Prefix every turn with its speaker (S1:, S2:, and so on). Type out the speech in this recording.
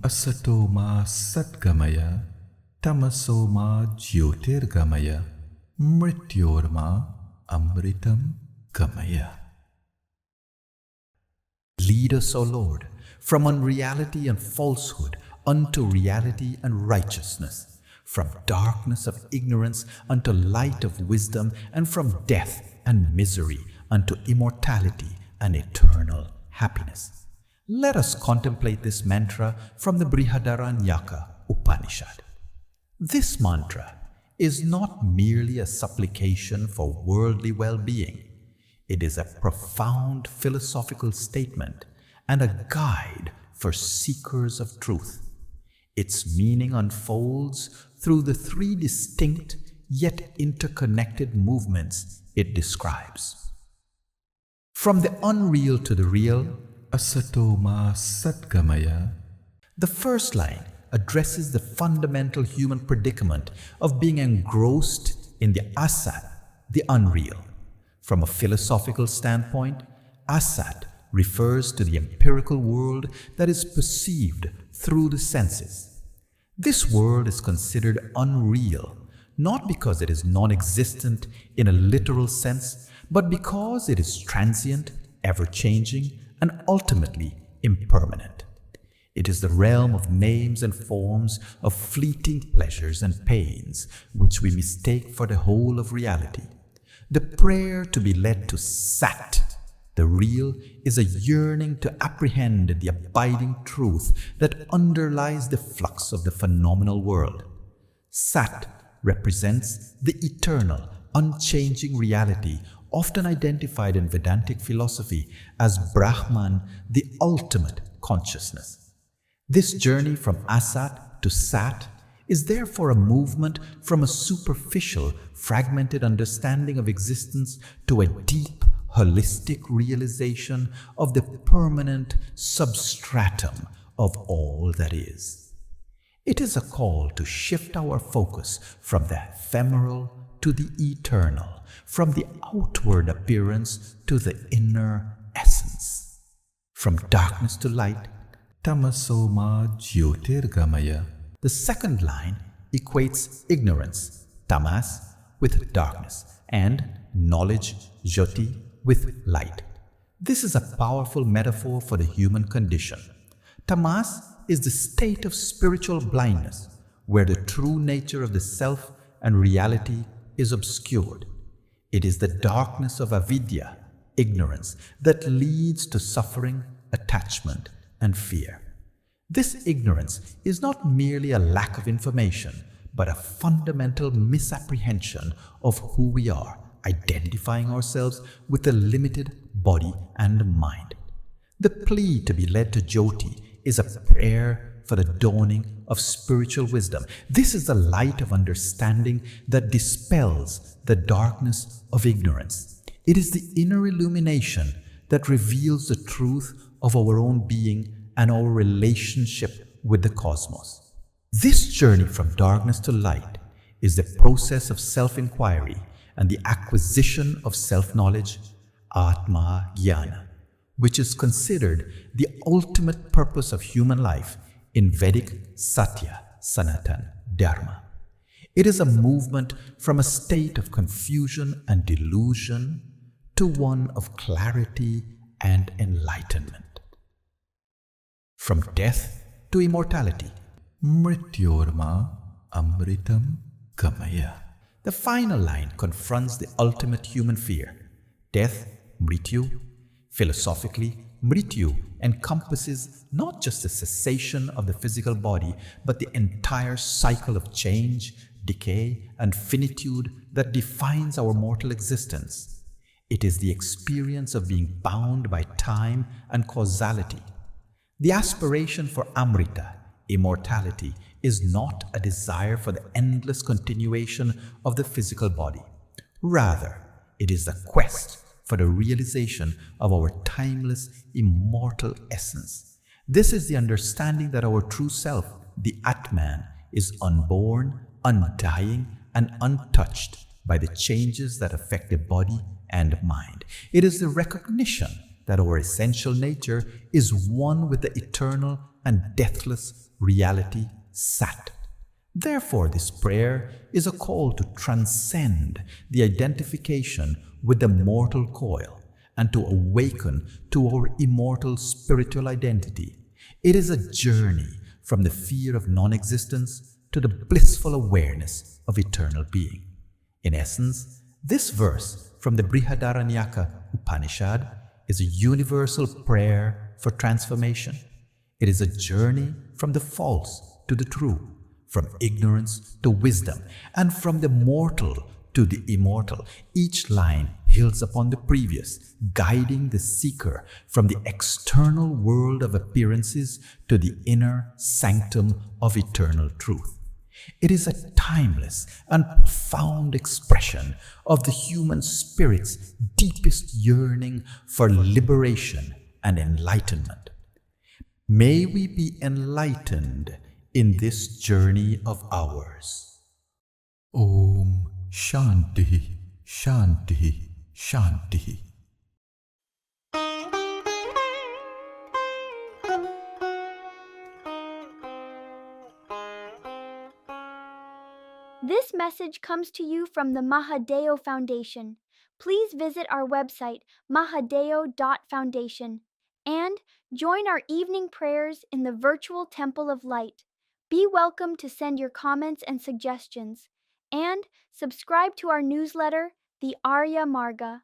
S1: Asatoma sad-gamaya, Tamaso jyotir-gamaya, Mrityorma-amritam gamaya. Lead us, O Lord, from unreality and falsehood unto reality and righteousness, from darkness of ignorance unto light of wisdom, and from death and misery unto immortality and eternal happiness. Let us contemplate this mantra from the Brihadaranyak Upanishad. This mantra is not merely a supplication for worldly well-being. It is a profound philosophical statement and a guide for seekers of truth. Its meaning unfolds through the three distinct yet interconnected movements it describes. From the unreal to the real, Asatoma sad-gamaya. The first line addresses the fundamental human predicament of being engrossed in the Asat, the unreal. From a philosophical standpoint, Asat refers to the empirical world that is perceived through the senses. This world is considered unreal, not because it is non-existent in a literal sense, but because it is transient, ever-changing, and ultimately impermanent. It is the realm of names and forms, of fleeting pleasures and pains, which we mistake for the whole of reality. The prayer to be led to Sat, the real, is a yearning to apprehend the abiding truth that underlies the flux of the phenomenal world. Sat represents the eternal, unchanging reality, often identified in Vedantic philosophy as Brahman, the ultimate consciousness. This journey from Asat to Sat is therefore a movement from a superficial, fragmented understanding of existence to a deep, holistic realization of the permanent substratum of all that is. It is a call to shift our focus from the ephemeral to the eternal, from the outward appearance to the inner essence. From darkness to light, Tamaso jyotir-gamaya. The second line equates ignorance, tamas, with darkness, and knowledge, jyoti, with light. This is a powerful metaphor for the human condition. Tamas is the state of spiritual blindness, where the true nature of the self and reality is obscured. It is the darkness of avidya, ignorance, that leads to suffering, attachment, and fear. This ignorance is not merely a lack of information, but a fundamental misapprehension of who we are, identifying ourselves with a limited body and mind. The plea to be led to Jyoti is a prayer for the dawning of spiritual wisdom. This is the light of understanding that dispels the darkness of ignorance. It is the inner illumination that reveals the truth of our own being and our relationship with the cosmos. This journey from darkness to light is the process of self-inquiry and the acquisition of self-knowledge, Atma Jnana, which is considered the ultimate purpose of human life in Vedic Satya Sanatan Dharma. It is a movement from a state of confusion and delusion to one of clarity and enlightenment. From death to immortality, Mrityorma-amritam gamaya. The final line confronts the ultimate human fear, death, mrityu. Philosophically, mrityu encompasses not just the cessation of the physical body, but the entire cycle of change, decay, and finitude that defines our mortal existence. It is the experience of being bound by time and causality. The aspiration for amrita, immortality, is not a desire for the endless continuation of the physical body. Rather, it is the quest for the realization of our timeless, immortal essence. This is the understanding that our true self, the Atman, is unborn, undying, and untouched by the changes that affect the body and mind. It is the recognition that our essential nature is one with the eternal and deathless reality, Sat. Therefore, this prayer is a call to transcend the identification with the mortal coil and to awaken to our immortal spiritual identity. It is a journey from the fear of non-existence to the blissful awareness of eternal being. In essence, this verse from the Brihadaranyak Upanishad is a universal prayer for transformation. It is a journey from the false to the true, from ignorance to wisdom, and from the mortal to the immortal. Each line builds upon the previous, guiding the seeker from the external world of appearances to the inner sanctum of eternal truth. It is a timeless and profound expression of the human spirit's deepest yearning for liberation and enlightenment. May we be enlightened in this journey of ours. Om Shanti, Shanti, Shanti.
S2: This message comes to you from the Mahadeo Foundation. Please visit our website, mahadeo.foundation, and join our evening prayers in the virtual Temple of Light. Be welcome to send your comments and suggestions, and subscribe to our newsletter, the Arya Marga.